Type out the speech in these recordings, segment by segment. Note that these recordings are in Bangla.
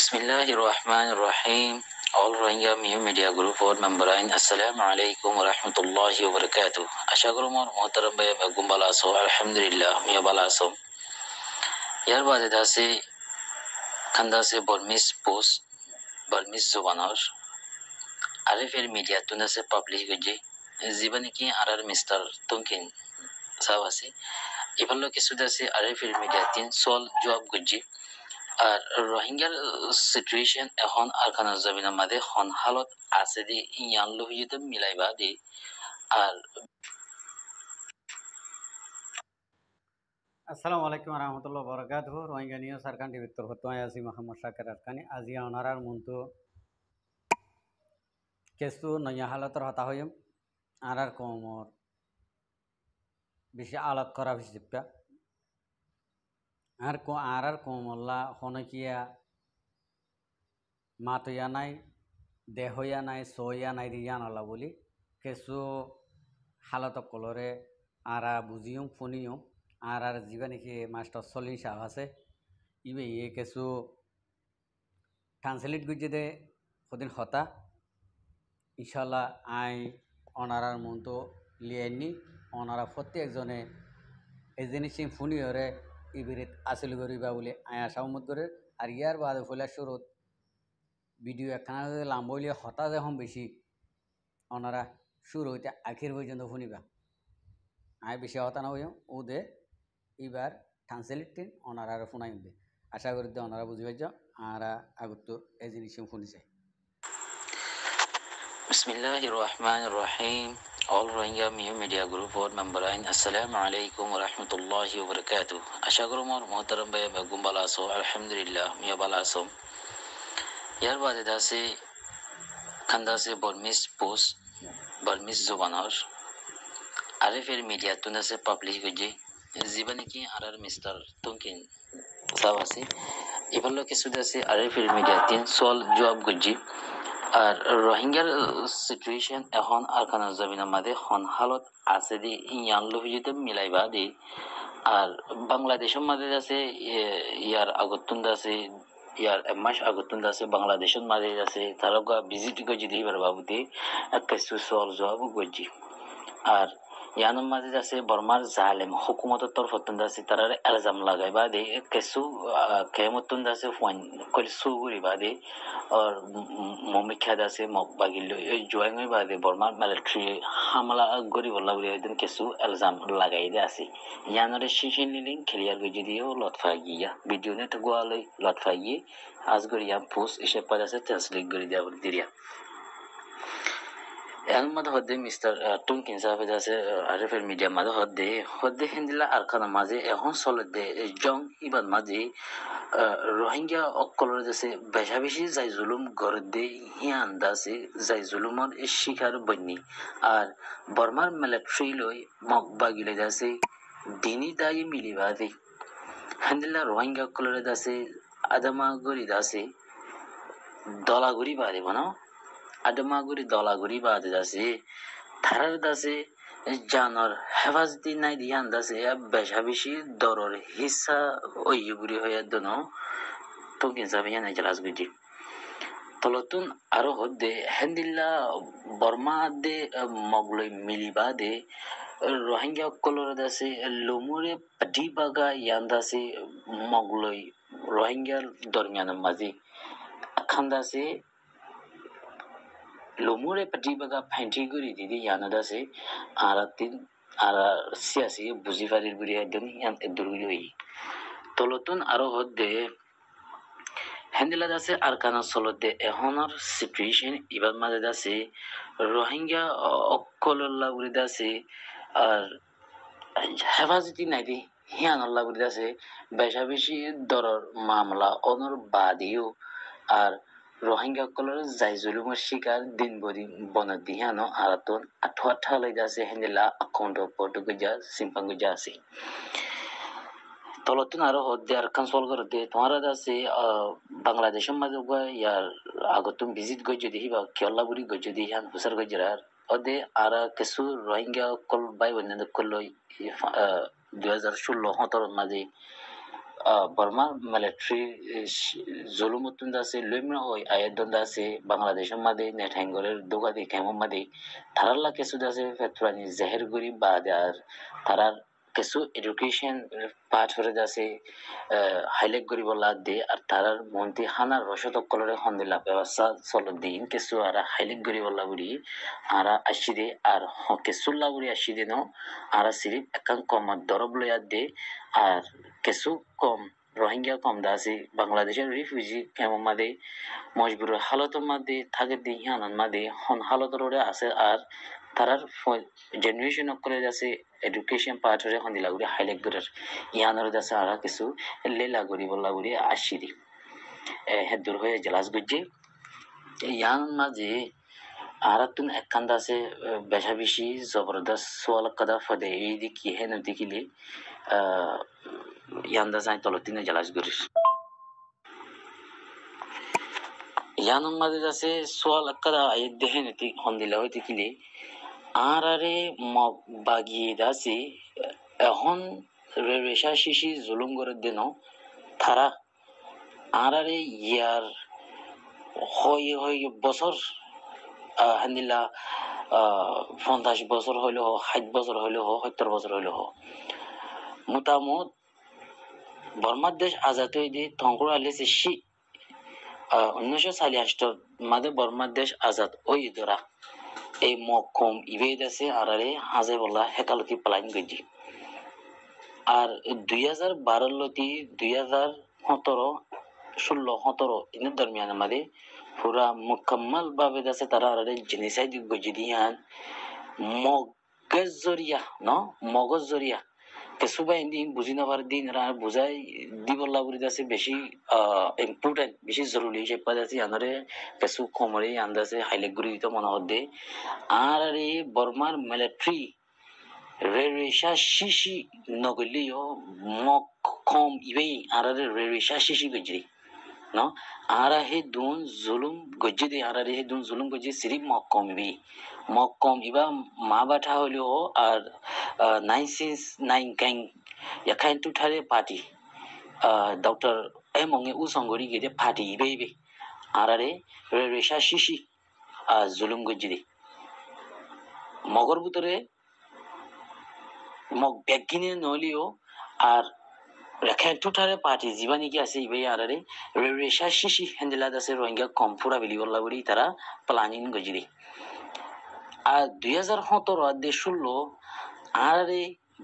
Bismillahirrahmanirrahim. All Rohingya Media Group board member Assalamu alaikum wa rahmatullahi wa barakatuh. আশা করি মোর মোহতারাম ভাই বেগম ভালো আছো আলহামদুলিল্লাহ মিয়া ভালো আছো ইয়ার বাদে দাসে খান্দাসে বর্মিস পোস্ট বর্মিস জবানর আরএফএল মিডিয়া তুনাসে পাবলিশ গজি জীবনে কি আরআর মিস্টার তুমকিন সাহেব আছে এভালো কিছু দাসে আরএফএল মিডিয়া তিন সল জবাব গজি আর রোহিঙ্গার সিচুয়েশন এখন আরকানা জমিনের মাঝে হন হালত আছে দি ইয়ান লোহিত মিলাইবা দি আর আসসালামু আলাইকুম রহমতুল্লাহ বরকাতুহ রোহিঙ্গা নিউজ সারকান টিভি তরফ আজি মোহাম্মদ শাকির আরকানি আজি অনারার মন্তু কেসু নয়া হালতর হতা হইম আরার কমর বেশি আলত করা হিসেবটা আরার কমল্লা হনকিয়া মাতইয়া নাই দেহইয়া নাই সইয়া নাই দিয়ান আল্লাহ বলি কেসু হালত কলরে আরা বুঝিয়ম ফোনিয়ম আর জীবানিকে মাস্টার সলিন সাহ আছে ইবে ইয়ে কিছু ট্রান্সলেট গুজে দে কদিন হতা ইনশাল্লাহ আই অনারার মতো লিয়াইনি অনারা প্রত্যেকজনে এই জিনিস ফোনি হরে ইবিরিত আসল করিবা বলে আই আশা উম্মত করে আর ইয়ার বাদে ফলে শুরুত ভিডিও একখানা লাম্বইলে হতা যখন বেশি অনারা শুরু হইতে আখির পর্যন্ত শুনিবা আই বেশি হতা না হইম ও দে এবার ট্রান্সলেট অনারা ফোনাই দে আশা করি অনারা বুঝি পাইছ আর আগত এই জিনিস শুনিছে Bismillahirrahmanirrahim. All Rohingya Media Group board member Assalamu alaikum wa rahmatullahi wa barakatuh. আশা করি মোর মোহতারাম ভাই বেগম ভালো আছো আলহামদুলিল্লাহ মিয়া ভালো আছো ইয়ার বাদে দাসে খান্দাসে বর্মিস পোস্ট বর্মিস জবানর আরএফএল মিডিয়া তুনাসে পাবলিশ গজি জীবনে কি আরআর মিস্টার তুমকিন সাহেব আছে এভালো কিছু দাসে আরএফএল মিডিয়া তিন সল জবাব গজি আর রোহিঙ্গার সিচুয়েশন এখন আরকানা জমিনের মাঝে হন হালত আছে দি ইয়ান লোহিত মিলাইবা দি আর বাংলাদেশের মাঝে আছে ইয়ার আগতুন আছে ইয়ার মাস আগতুন আছে বাংলাদেশের মাঝে আছে তারা ভিজিট গজি দিবার বাবুতে কিছু সল জবাব গজি আর ইয়ানোর মাঝে আছে বর্মার জালেম হুকুমতের তরফ আছে তারা এলজাম লাগাই বা দে কিছু কেমতন আছে ফোন কল সুগুরি বা দে আর মমিখ্যাদ আছে মক বাগিল এই জয়েঙ্গই বা দে বর্মার মিলিটারি হামলা গরি বলা বলি একদিন কিছু এলজাম লাগাই দে আছে ইয়ানোর শিশির নিলিং ক্লিয়ার গজি দিয়েও লটফা গিয়া ভিডিও নেট গোয়ালই লটফা গিয়ে আজ গরিয়া পোস্ট এসে পারে আছে ট্রান্সলেট গরি দেওয়া বলে দিরিয়া মধ্যে হদ্দে মিস্টার টুমকিন সাহেব আছে আরএফএল মিডিয়া মাঝে হদ্দে হিন্দিলা আরখানা মাঝে এখন চলে দে জং ইবাদ মাঝে রোহিঙ্গা অকলর দেশে বেশা বেশি যাই জুলুম গড় দে হিয়ান দাসে যাই জুলুমর শিকার বন্যি আর বর্মার মিলিটারি লই মক বাগিলে দাসে দিনী দায়ী মিলিবা দে হিন্দিলা রোহিঙ্গা অকলর দাসে আদামাগুড়ি দাসে দলাগুড়ি বাদে বানো আদমাগুড়ি দলাগুড়ি বাদ দাসে থারার দাসে জানর হেফাজতি নাই দিয়ান দাসে বেশা বেশি দরর হিসা ওইগুড়ি হয়ে দনো তো কিনসাবিয়া নাই জলাস গুজি তলতুন আরো হদ্দে হেন্দিল্লা বর্মা দে মগলই মিলিবা দে রোহিঙ্গা কলর দাসে লুমুরে পাটি বাগা ইয়ান দাসে মগলই রোহিঙ্গার দরমিয়ান মাঝে খান্দাসে লুমুরে পাটিবাগা ফাইন্টি গরি দিদি ইয়ানাদা সে আরাতিন আরা সিয়াসি বুঝি ফারির বুড়ি একদম ইয়ান দুর্গুলি হই তলতুন আরো হদ্দে হেন্দিলা দাসে আর কানা চলতে এহনৰ সিচুয়েশন ইবাদ মাঝে দাসে রোহিঙ্গা অকলল্লা বুড়ি দাসে আর হেফাজতি নাই দি হিয়ানল্লা বুড়ি দাসে বেশা বেশি দরর মামলা অনর বাদিও আর রোহিঙ্গা কলর যাই জুলুমের শিকার দিন বদি বনার দিহানো আরাতন আঠা লই যাচ্ছে হেন্দিলা আকাউন্ট পর্ট গুজা সিম্পাং গুজা আছে তলতুন আরো হদ্দে আর কনসোল করতে তোমারা আছে বাংলাদেশের মাঝে ইয়ার আগতুন ভিজিট গই যদি হিবা কেলা বুড়ি গই যদি হান হুসার গজরার ওদে আর কিছু রোহিঙ্গা কল বাই বন্যা কল 2016-17 মাঝে বর্মার মিলিটারি জুলুমুতুন দাসে লইমরা ওই আয়াদন দাসে বাংলাদেশের মাঝে নেঠাঙ্গরের দুগাদি কেমন মাঝে তারাল্লা কিছু দাসে ফেতরানি জেহের গরি বা আর তারার কিছু এডুকেশন পাঠ করে দাসে হাইলাইট করি বলা দে আর তারার মন্ত্রী হানার রসদক কলরে হন্দিলা ব্যবস্থা চলো দিন কিছু আর হাইলাইট করি বলা বুড়ি আর আসি দে আর কেসুল্লা বুড়ি আসি দে নো আর সিরিপ একান কম দরব লইয়া দে আর কিছু কম রোহিঙ্গা কম দাসি বাংলাদেশের রিফিউজি কেমন মাদে মজবুর হালতের মাঝে থাকে দিই আনন্দ মাদে হন হালতের আছে আর তারার জেনারেশন করে যাচ্ছে এডুকেশন পার্ট হরে হন দিলাগুড়ি হাইলাইট করে ইয়ানোর যাচ্ছে আর কিছু লেলাগুড়ি বললাগুড়ি আশিরি হে দূর হয়ে জেলাস গুজি ইয়ান মাঝে আর তুন একখান আছে বেশা বেশি জবরদস্ত সোয়াল কাদা ফদে এই দিকে হেন দিকিলে ইয়ান্দা যাই তলতিনে জেলাস গুড়ির ইয়ানোর মাঝে যাচ্ছে সোয়াল কাদা এই দেহে নতি হন দিলা হইতে কিলে আর আরে বাগিয়ে দাসি এখন রেশা শিশি জুলুম করে দেন তারা আর আরে ইয়ার হয় হয় বছর হান্দিলা 50 বছর হইলে 60 বছর হইলে 70 বছর হইলে মোটামুট বর্মার দেশ আজাদ হয়ে দিয়ে তঙ্কুর আলেছে 1946 মাঝে বর্মার দেশ আজাদ ওই ধরা এই মকম ইবেদ আছে আর আরে হাজে বলা হেকালতি প্লাইন গজি আর 2012 লতি 2017 ইনের দরমিয়ান মাঝে পুরা মুকম্মল ভাবে আছে তারা আরে জেনোসাইড গজি দিয়ান মগজ জরিয়া মগজ জরিয়া কেসুবা ইন্দি বুঝি নাবার দিন বুঝাই দি বললা বুড়ি আছে বেশি ইম্পর্টেন্ট বেশি জরুরি সে পাদ আছে আনারে কেসু কমরে আন্দাজে হাইলাইট গুড়ি দিতে মনে হতে আর আরে বর্মার মিলিটারি রেরেশা শিশি নগলিও মক কম ইবেই আর আরে রেরেশা শিশি গজরি no ara he dun zulum gojji ara he dun zulum gojji sirif mokkom bi mokkom iba ma batha holo আর 969 gang yakhain tu thare party doctor এমঙ্গে উসঙ্গরি গেদে পার্টি ইবে আরারে রেশা শিশি জুলুম গজ্জি মগর ভিতরে মগ ব্যাগিনে নলিও আর রেখায় টুটারে পার্টি জীবানি কি আছে ইবে আরারে রেশা শিশি হ্যান্ডেলা দাসে রোহিঙ্গা কমফুরা বিলি বললা বলি তারা প্ল্যানিং গজিরি আর 2017 আদে 16 আরারে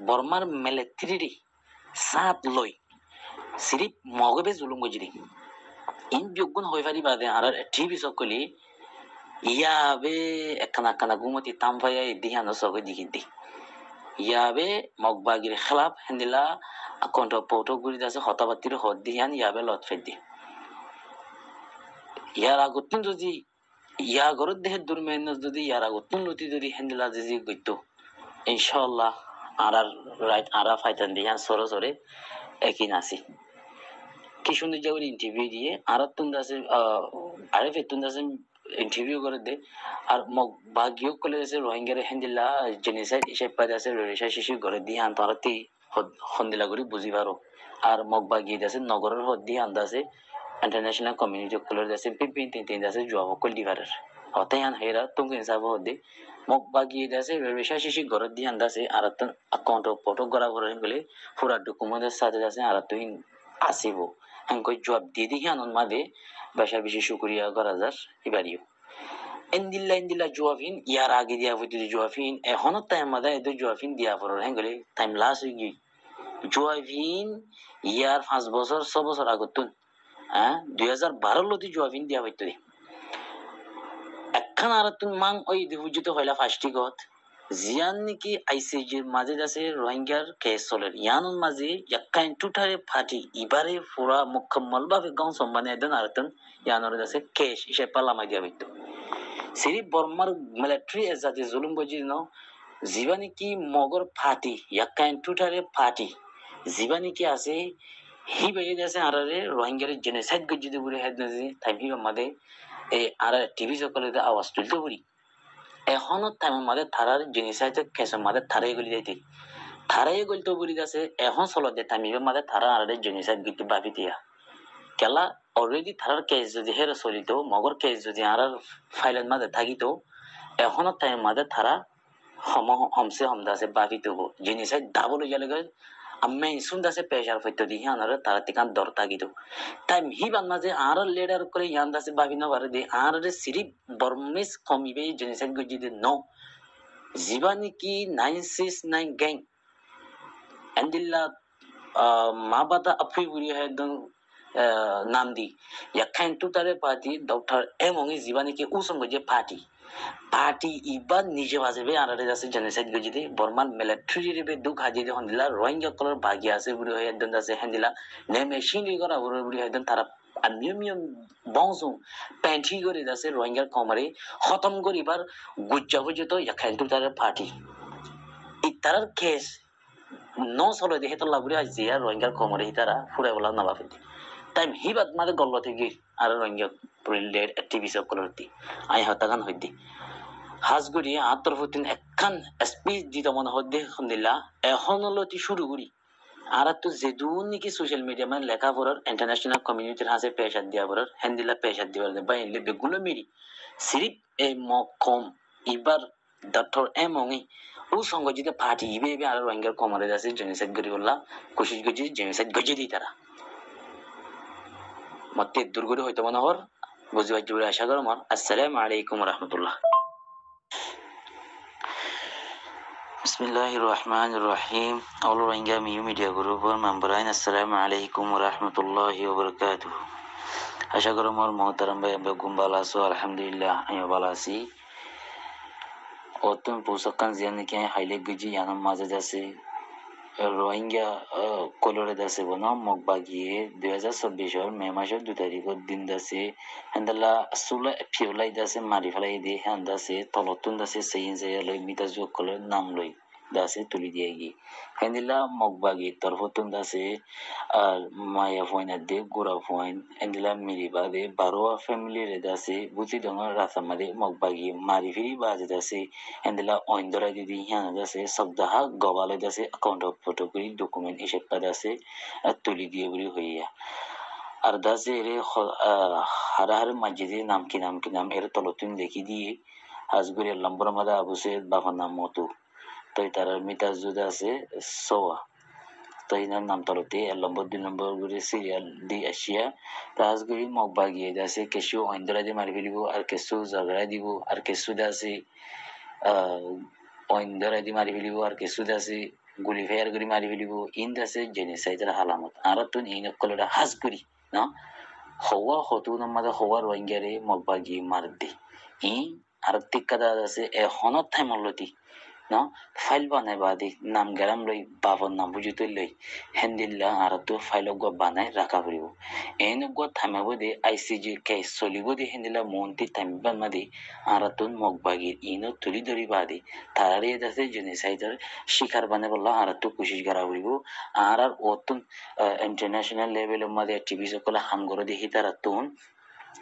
বর্মার মিলিটারি সাপ লই সিরিপ মগবে জুলুম গজিরি ইন বিগুন হই পারি বাদে আর টিভি সকলি ইয়াবে একখানা একখানা গুমতি তামফায়া দিহানো সগৈ দিকিদি ইয়াবে মগবাগির খেলাফ হ্যান্ডেলা কণ্ঠ পৌটো গুড়ি আছে হতাবাতির হদ দিহান ইয়াবে লত ফেদি ইয়ার আগতুন যদি ইয়া গরত দেহের দুর্মেন যদি ইয়ার আগতুন লতি যদি হ্যান্ডেলা যদি গইতো ইনশাআল্লাহ আর রাইট আরা ফাইতান দিহান সরে সরে একই নাসি কি সুন্দর যাওয়ার ইন্টারভিউ দিয়ে আর তুন দাসে আরে ফেতুন দাসে ইন্টারভিউ করে দে আর মগ ভাগ্য কলে আছে রোহিঙ্গারে হ্যান্ডেলা জেনোসাইড হিসেবে পাই আছে রেশা শিশু করে দিয়ে আন্তরাতি হন্দিলা করে বুঝি পারো আর মগ বাগিয়ে আছে নগরের হদ দিয়ে আন্দাজে ইন্টারন্যাশনাল কমিউনিটি কলর আছে পিপিন তিন আছে জবাব কল দিবারের হতে আন হেরা তুমি হিসাব হদে মগ বাগিয়ে আছে রেশা শিশু ঘর দিয়ে আন্দাজে আর অ্যাকাউন্ট ফটো করা করে গেলে পুরা ডকুমেন্টের সাথে আছে আর তুই আসিব হ্যাঁ জবাব দিয়ে দেখি আনন্দ মাদে বেশা বেশি শুক্রিয়া করা যার এবারিও ইন্দিল্লা জোয়াফিন ইয়ার আগে দিয়া হইতে জোয়াফিন এখনো টাইম মাদা এদের জোয়াফিন দিয়া পড়ার হ্যাঁ গেলে টাইম লাস্ট হয়ে গিয়ে জোয়াফিন ইয়ার 5 বছর 6 বছর আগতুন 2012 লতি জোয়াফিন দিয়া হইতে একখান আর তুন মাং ওই দিহুজিত হইলা ফার্স্টি গত জিয়ান নাকি আইসিজির মাঝে আছে রোহিঙ্গার কেস চলে ইয়ানোর মাঝে একখান টুটারে ফাটি ইবারে পুরা মুকম্মল ভাবে গাঁও সম্মানে দেন আর তুন ইয়ানোর আছে কেস হিসেবে পালামাই দিয়া হইতো সিরিপ বর্মার মিলিটারি এজাতে জুলুম গজি ন জীবানী কি মগর ফাটি ইয়াকাইন টুটারে ফাটি জীবানী কি আছে হি বেয়ে আছে আরারে রোহিঙ্গারে জেনোসাইড গজি দে বুড়ি হেদ নাজি তাইবি মাদে এ আর টিভি সকলে আওয়াজ তুলতে বুড়ি এখনো টাইম মাদে থারার জেনোসাইড কেস মাদে থারে গলি যাইতে থারাই গলতো বুড়ি আছে এখন চলো দে থামিবে মাঝে থারা আর জিনিস গিয়ে ভাবি দিয়া কেলা অলরেডি থারার কেস যদি হেরে চলিত মগর কেস যদি আর ফাইলের মাঝে থাকিত এখনো টাইম মাঝে থারা হমসে হমদাসে ভাবি তবু জিনিস ডাবল হয়ে গেলে আমি শুনদাসে প্রেশার ফেলতে দিই আনার তারা তিকান দর থাকিত তাই হি বান মাঝে আর লেডার করে ইয়ান্দাসে ভাবি না পারে দে আর সিরি বর্মিস কমিবে জিনিস যদি ন জীবানি কি 969 gang এন্ডিল্লা mabada apui buri hai dong nandi yakhain tu tare party dr emongi jibani ke usong je party iba nije baje be arare jase genocide gojide borman military re be duk haje de hondila rohingya color bagi ase buri hai dong jase handila ne machine gora buri hai dong tara মিউমিয়াম বংশু প্যান্টি করে যাচ্ছে রোহিঙ্গার কমারে খতম করিবার গুজ্জা পর্যন্ত ইয়াখাইল তার পার্টি ইতার case no solo de hetala buri azia rohingya komore hitara pura bola na bafiti time hibat made gollo thegi ar rohingya priled activist kolorti ai hatagan hoidi hasguri atorfutin ekkan speech dita mona hodde khundilla ehonoloti shuru guri আর তো যেদুন নাকি সোশ্যাল মিডিয়া মানে লেখা পড়ার ইন্টারন্যাশনাল কমিউনিটির হাতে পেশাদ দিয়া পড়ার হ্যান্ডিলা পেশাদ দিবার বা এলে বেগুলো মিরি সিরিপ এ মকম ইবার ডক্টর এম অঙ্গি ও সঙ্গ যদি পার্টি ইবে ইবে আর রোহিঙ্গার কমারে যাচ্ছে জেনোসাইড গরি বললা কোশিশ গজি জেনোসাইড গজি দিই তারা মতে দুর্গরি হইতো মনে হর বুঝিবার জুড়ে আশা করো আমার আসসালামু আলাইকুম রহমতুল্লাহ Bismillahirrahmanirrahim. All Rohingya Media Group member-ain Assalamualaikum warahmatullahi wabarakatuh. আশা করি আমার মহতারাম ভাই বেগম ভালো আছো আলহামদুলিল্লাহ আমি ভালো আছি অতন পোশাকান জিয়ানি কে হাইলে গজি ইয়ানাম মাঝে যাচ্ছে রোহিঙ্গা কলরে দাসে বনা মগবাগিয়ে 2024 মে মাসের 2 তারিখের দিন দাসে হেন্দালা সুলা ফিউলাই দাসে মারি ফেলাই দিয়ে হ্যান দাসে তলতুন দাসে সেইন যায় লই মিতাজু কলর নাম লই দাসে তুলি দিয়ে গি হেন্দিলা মগবাগি তরফতুন দাসে আর মায়া ফয়না দে গোরা ফয়ন হেন্দিলা মিরিবা দে বারোয়া ফ্যামিলি রে দাসে বুঝি দঙ্গর রাসামাদে মগবাগি মারি ফিরি বাজে দাসে হেন্দিলা অইন্দরা দিদি হ্যান দাসে সবদাহা গবালে দাসে অ্যাকাউন্ট ফটো করি ডকুমেন্ট হিসেব পাদা আছে তুলি দিয়ে বলি হইয়া আর দাসে এর হারাহার মসজিদে নাম কি নাম এর তলতুন দেখি দিয়ে হাজগুড়ি লম্বর মাদা আবুসে বাবার নাম মতো তো তার মিতাজুদ আছে সোয়া তো ইনার নাম তলতে 1 নম্বর 2 নম্বর করে সিরিয়াল দি আসিয়া রাজগুড়ি মগবা গিয়ে দাসে কেসু অইন্দরা দিয়ে মারি ফেলিব আর কেসু ঝগড়া দিব আর কেসু দাসে অইন্দরা দিয়ে মারি ফেলিব আর কেসু দাসে গুলি ফায়ার করে মারি ফেলিব ইন দাসে জেনোসাইডের হালামত আর তুন এই নকলটা হাজ করি না হওয়া হতু নামাদা হওয়া রোহিঙ্গারে মগবা গিয়ে মার দি ই আর টিক্কাদা আছে এখনত থাইমলতি no ফাইল বানাই বাদি নাম গেরাম লই বাবার নাম বুঝিতে লই হেন্দিল্লা আর তো ফাইল গো বানাই রাখা পড়িব এন গো থামাবো দে আইসিজি কেস চলিব দে হেন্দিল্লা মন্তি থামিবান মাদি আর তো মগবাগির ইনো তুলি ধরি বাদি তারারে দাসে জেনোসাইডার শিকার বানাই বললা আর তো কোশিশ করা পড়িব আর অতন ইন্টারন্যাশনাল লেভেলের মাঝে টিভি সকল হাম করে দেখি তারা তুন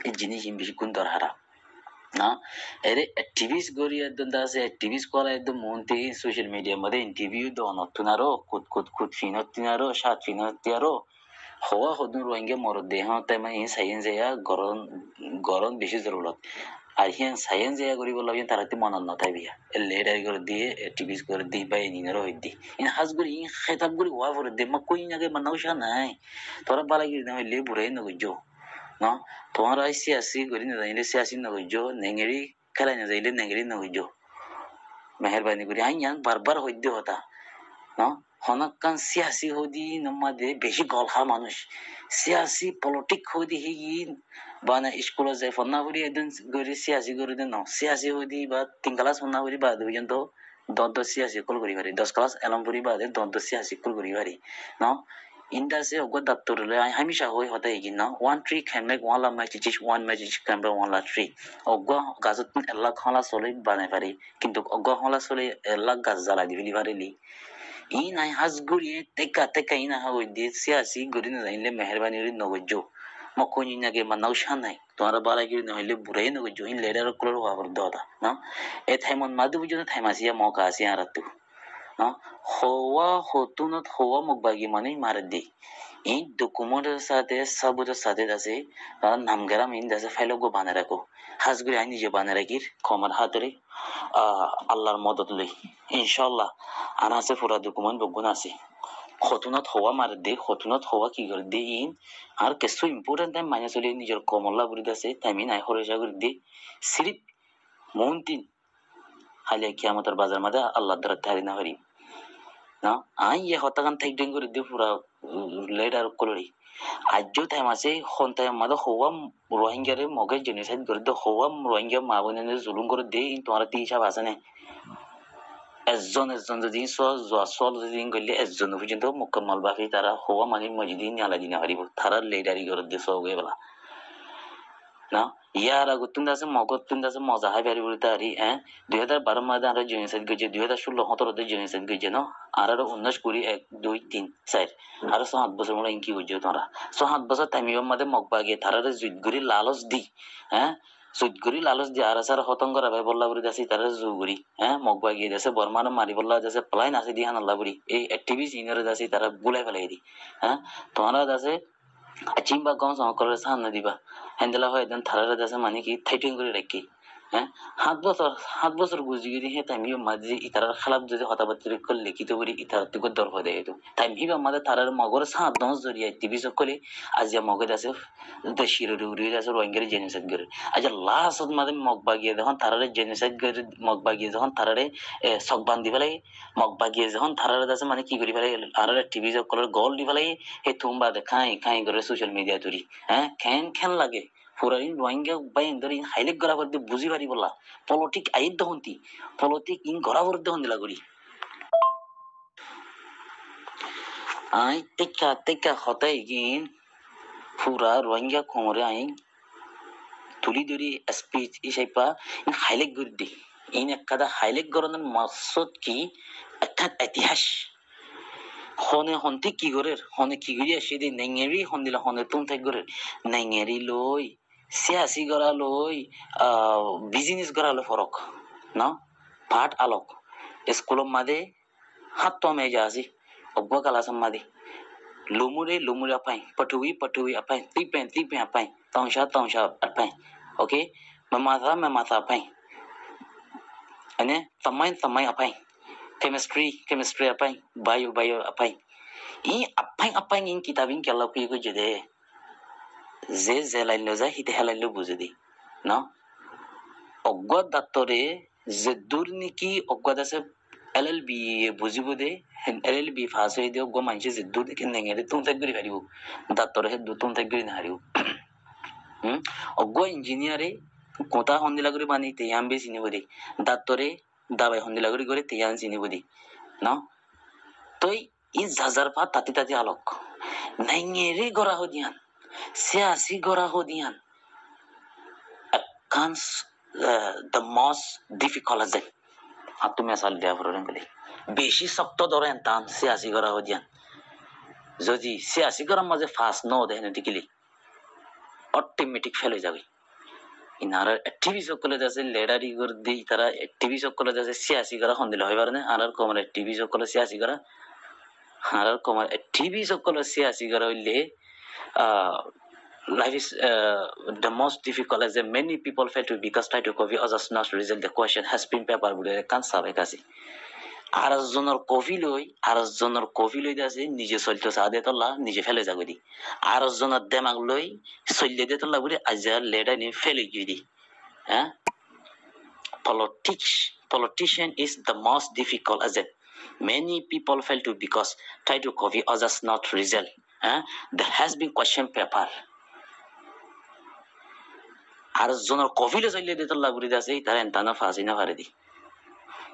এই জিনিস বেশি গুণ দরহারা না এর অ্যাক্টিভিস্ট গরি একদম দাসে অ্যাক্টিভিস্ট করা একদম মন্তে সোশ্যাল মিডিয়া মধ্যে ইন্টারভিউ দ অনতুনারো কুত ফিনতিনারো সাত ফিনতিয়ারো হওয়া হদুন রোহিঙ্গা মর দেহ তাই মানে সাইন যায়া গরম বেশি জরুরত আর হিয়ান সাইন যায়া করি বললাম তারাতে মনন নথাই বিয়া লেডাই করে দিয়ে অ্যাক্টিভিস্ট করে দি বাই নিনারো হই দি ইন হাজগুরি ইন খেতাব গুরি ওয়া করে দে মা কই নাগে মানাউশা নাই তোরা বালাগিরি না হইলে বুড়াই নগজো no তোমার আই সিয়াসি গরি না যাইলে সিয়াসি না হইজো নেঙ্গেরি খেলাই না যাইলে নেঙ্গেরি না হইজো মেহরবানি করি আইয়ান বারবার হইতে হতা no হনকান সিয়াসি হদি নমাদে বেশি গলহা মানুষ সিয়াসি পলিটিক হদি হিগি বানা স্কুল যাই ফন্না করি একদিন গরি সিয়াসি গরি দেন সিয়াসি হদি বা 3 ক্লাস ফন্না করি বা দুজন তো দন্ত সিয়াসি কল করি পারি 10 ক্লাস এলম করি বা দন্ত সিয়াসি কল করি পারি no industry of god doctor le hamisha hoi hota egin na one tree can make one la magic one magic can be one la tree oggo gazat ella khala sole banai pari kintu oggo hala sole ella gaz jala dibili parili ই নাই হাজগুড়ি টেকা ইনা হই দি সিয়াসি গরি না যাইলে মেহরবানি রি নগজো মকনি নাগে মানাও শানাই তোরা বালা গিরি নইলে বুড়াই নগজো ইন লেডার কলর ওয়া বর দদা না এ থাইমন মাদু বুঝো থাইমাসিয়া মকা আসি আরাতু হওয়া হতুনত হওয়া মুখ বাগি মানে মারে দে এই ডকুমেন্টের সাথে সাবুতের সাথে আছে নামগেরাম ইন আছে ফাইলও গো বানায় রাখো হাজগুড়ি আই নিজে বানায় রাখির খমার হাতরে আল্লাহর মদত লই ইনশাল্লাহ আর আছে পুরা ডকুমেন্ট বগুন আছে হতুনত হওয়া মারে দে হতুনত হওয়া কি করে দে ইন আর কিছু ইম্পর্টেন্ট টাইম মাইনে চলে নিজের কমল্লা বুড়ি আছে টাইমি নাই হরেজা করে দে সিরিপ মন্তিন হালিয়া কিয়ামতের বাজার মাঝে আল্লাহ দ্বারা তারি না পারি না আই ইয়ে হতাকান থাই ডেঙ্গুর দি পুরা লেডার কলরি আজও টাইম আছে হন টাইম মাঝে হওয়া রোহিঙ্গারে মগে জেনোসাইড করে দে হওয়া রোহিঙ্গা মা বোনে জুলুম করে দে তোমার তি হিসাব আছে না এজন যদি চল যদি গেলে এজন পর্যন্ত মোকাম্মল বাকি তারা হওয়া মানে মসজিদ নালা দিনা পারিব তারা লেডারি করে দিয়ে সব বেলা না ইয়ার আগত তুমি আছে মগত তুমি আছে মজা হাই পারি বলতে আরি 2012 মাঝে আর জেনোসাইড গেছে 2016-17 জেনোসাইড গেছে ন আর 19-20 2-3-4 আর 7 বছর মনে ইনকি হইছে তোরা 7 বছর টাইমিও মাঝে মগবা গিয়ে তারারে জুইগুরি লালচ দি জুইগুরি লালচ দি আর সার হতঙ্গ রাবে বল্লা বুড়ি দাসি তারা জুগুরি মগবা গিয়ে দেশে বর্মান মারি বল্লা দেশে প্লাই নাসি দি হানাল্লা বুড়ি এই অ্যাক্টিভিস্ট ইনরে দাসি তারা গুলাই ফেলাই দি তোমরা দাসে চিম্বা গম সকলের সামনে দিবা হ্যান্ডেলা হয় দেন থারারে দাসে মানে কি থাইটিং করে রাখি 7 বছর গুজি গিয়ে হে তাই মিও মাঝে ইতার খারাপ যদি হতাবাতি করে লিখিত করি ইতার থেকে দর হয়ে দেয় তাই মিবা মাঝে তারার মগর 7 দশ জড়িয়ে টিভি সকলে আজিয়া মগে দাসে শিরুরি উড়িয়ে দাসে রোহিঙ্গারে জেনোসাইড করে আজ লাস্ট মাঝে মগ বাগিয়ে যখন তারারে জেনোসাইড করে মগ বাগিয়ে যখন তারারে সক বান্ধি ফেলাই মগ বাগিয়ে যখন তারারে দাসে মানে কি করি ফেলাই আর টিভি সকলের গল দি ফেলাই হে তুমবা খাই খাই করে সোশ্যাল মিডিয়া তুরি খেন লাগে ফুরারিন রোহিঙ্গা বাই ইন্দরি হাইলেক গরা করতে বুঝি পারি বলা পলিটিক আইদ দহন্তি পলিটিক ইন গরা করতে হন্দিলা করি আই তেকা হতাই গিন ফুরা রোহিঙ্গা কোমরে আই তুলি ধরি স্পিচ ইসাইপা হাইলেক গরি দি ইন এককাদা হাইলেক গরনের মাকসুদ কি একটা ইতিহাস হনে হন্তি কি গরের হনে কি গরি আসে দি নেঙ্গেরি হন্দিলা হনে তুম থাক গরের নেঙ্গেরি লই সিয়াসি গড়া লই বিজনেস গড়া লো ফরক না পাঠ আলোক স্কুলের মাঝে হাত তো মেজা আছি অব্বা কালাসাম মাঝে লুমুরে আপাই পটুই apai tipen apai tongsa apai okay memata apai ane tamai apai chemistry apai bio apai i apai in kitabin kala kuy ko jede যে লাইন যা হিতে হেলাইলে বুঝে দি না অজ্ঞাত দাত্তরে যে দুর্নীতি অজ্ঞাত আছে এলএলবি বুঝিব দে এলএলবি ফাস হয়ে দিয়ে অজ্ঞ মানুষ যে দূর দেখে নেঙে তুম থাক করি হারিব দাত্তরে হে তুম থাক করি না হারিব অজ্ঞ ইঞ্জিনিয়ারে কোথা হন্দিলা করে বানি তেয়াম বে চিনিব দি দাত্তরে দাবাই হন্দিলা করে তেয়ান চিনিব দি না তই ই জাজার পা তাতি আলোক নেঙেরে গড়া হদিয়ান সিয়াসি গড়া হদিয়ান কান্স the most difficult আছে আর তুমি আসাল দিয়া ফরেন গেলে বেশি শক্ত ধরে টান সিয়াসি গড়া হদিয়ান যদি সিয়াসি গড়ার মাঝে ফাস্ট ন দেখেন দেখিলি অটোমেটিক ফেলে যাবে ইনার টিভি সকলে যাচ্ছে লেডারি করে দিই তারা টিভি সকলে যাচ্ছে সিয়াসি গড়া হন দিলে হয় পারে না আর কমার টিভি সকলে সিয়াসি গড়া আর কমার টিভি সকলে সিয়াসি গড়া হইলে life is the most difficult as many people fail to because try to copy others not result the question has been paper bude cancer ekasi আরেকজনের কফি লই আছে নিজে চলতে সাদে তোলা নিজে ফেলে যাবে দি আরেকজনের দেমাগ লই চলিয়ে দিয়ে তোলা বলে আজ লেডাই নি ফেলে গিয়ে দি politician is the most difficult as many people fail to because try to copy others not result there has been question paper আরেকজনের কফিলে চলিয়ে দিয়ে তোলা বলে আছে তারা এনতানা ফাঁসি না পারে দি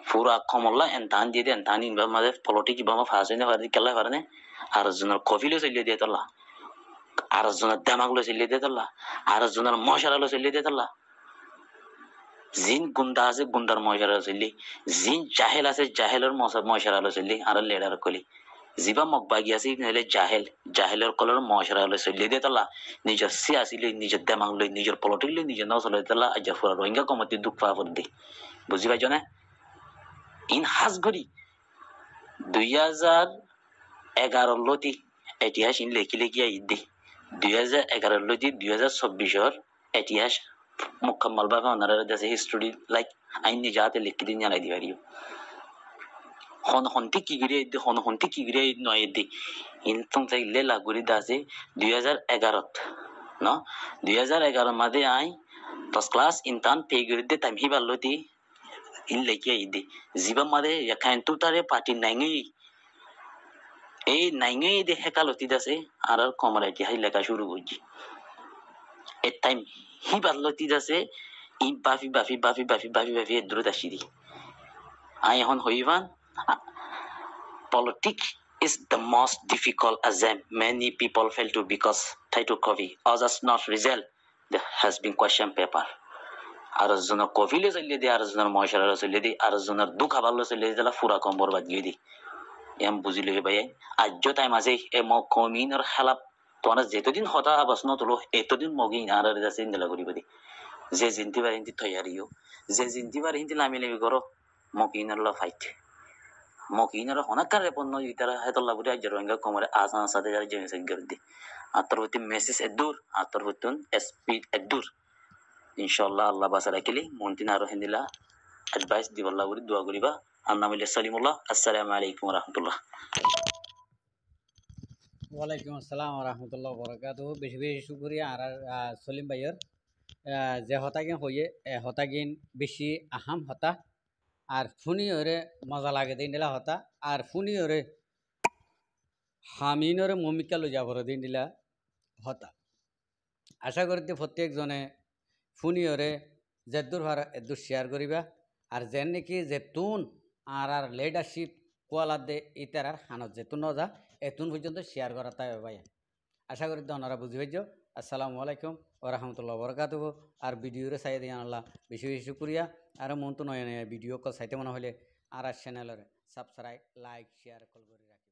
পুরা কমলা এনতান দিয়ে দিয়ে এনতান ইনবা মাঝে পলিটিক ইবামা ফাঁসি না পারে দি কেলা পারে না আরেকজনের কফিলে চলিয়ে দিয়ে তোলা আরেকজনের দেমাগলো চলিয়ে দিয়ে তোলা আরেকজনের মশারালো চলিয়ে দিয়ে তোলা জিন গুন্ডা আছে গুন্ডার মশারালো চলি জিন জাহেল আছে জাহেলের মশারালো চলি আর লেডার কলি জিবা মগবাগি আছে নাহলে জাহেলের কলর মশারা হলে চলিয়ে দিয়ে তোলা নিজের সিয়াসি লই নিজের দেমাগ লই নিজের পলিটিক লই নিজের নজর লই তোলা আজ পুরা রোহিঙ্গা কমতি দুঃখ পাওয়া পড়ে দি বুঝি পাইছ না ইন হাজ গরি 2011 লতি ইতিহাস ইন লেখি লেখি আইদি 2011 লতি 2024 ইতিহাস মুকম্মল ভাবে ওনারা দেশে হিস্টরি লাইক আইন নিজাতে লিখি দিন জানাই দিবারিও হন হন্তি কি গিরে নয় দি ইনতম চাইলে লাগুরি দাসে 2011 ন 2011 মাদে আই 10 ক্লাস ইনতান পেগিরিতে তামহি বাল্লতি ইন লেখি আইদি জিবা মাদে ইয়াখান তুতারে পার্টি নাইঙ্গি এই নাইঙ্গি দে হেকালতি দাসে আর কমরাইটি হাই লেখা শুরু করছি এ টাইম হি বাল্লতি দাসে ই বাফি দ্রুত আসি দি আই এখন হইবান politics is the most difficult exam many people fail to because title copy or just not result there has been question paper আর জনের কফিলে চলিয়ে দি আর জনের মশারা চলিয়ে দি আর জনের দুঃখ আবার চলিয়ে দিলা ফুরা কম্বর বাদ গিয়ে দি এম বুঝিলে ভাই আজ টাইম আছে এ ম কমিনের খেলাপ তোমার যেতদিন হতা আবাস নতলো এতদিন মগি আর যাচ্ছে ইন্দিলা করিব দি যে জিনতি পারে হিন্দি তৈয়ারিও যে জিনতি পারে হিন্দি লামি লামি করো মকিনের ল ফাইট মকিনের হনাকার রেপন্ন ইতারা হেতল্লা বুড়ি আজ রোহিঙ্গা কমরে আসান সাথে যারা জেনে সেট করে দি আতর হতে মেসেজ এদুর আতর হতুন স্পিড এদুর ইনশাআল্লাহ আল্লাহ বাসা রাখিলি মন্তিনা আর হিন্দিলা অ্যাডভাইস দিবল্লা বুড়ি দোয়া করিবা আন্নামিল সালিমুল্লাহ আসসালামু আলাইকুম ওয়া রাহমাতুল্লাহ ওয়ালাইকুম আসসালাম রহমতুল্লাহ বরকাত বেশি বেশি শুক্রিয়া আর সলিম ভাইয়ের যে হতাগিন হইয়ে হতাগিন বেশি আহাম হতা আর ফুনি ওরে মজা লাগে দিন দিলা হতা আর ফুনি ওরে হামিনরে মমিকা লো যাবর দিন দিলা হতা আশা করতে প্রত্যেকজনে ফুনি ওরে যেদুর ভার এদুর শেয়ার করিবা আর যেন নাকি যেতুন আর লিডারশিপ কোয়ালার দে ইতার হানত যেতুন নজা এতুন পর্যন্ত শেয়ার করা তাই ভাই আশা করি তো ওনারা বুঝি পাইছ আসসালামু আলাইকুম ও রহমতুল্লাহ বরকাতুহ আর ভিডিওরে চাই দিয়ে আনলা বেশি বেশি শুক্রিয়া আর মন তো নয় ভিডিও কল চাইতে মনে হলে আর চ্যানেলের সাবস্ক্রাইব লাইক শেয়ার কল করে রাখি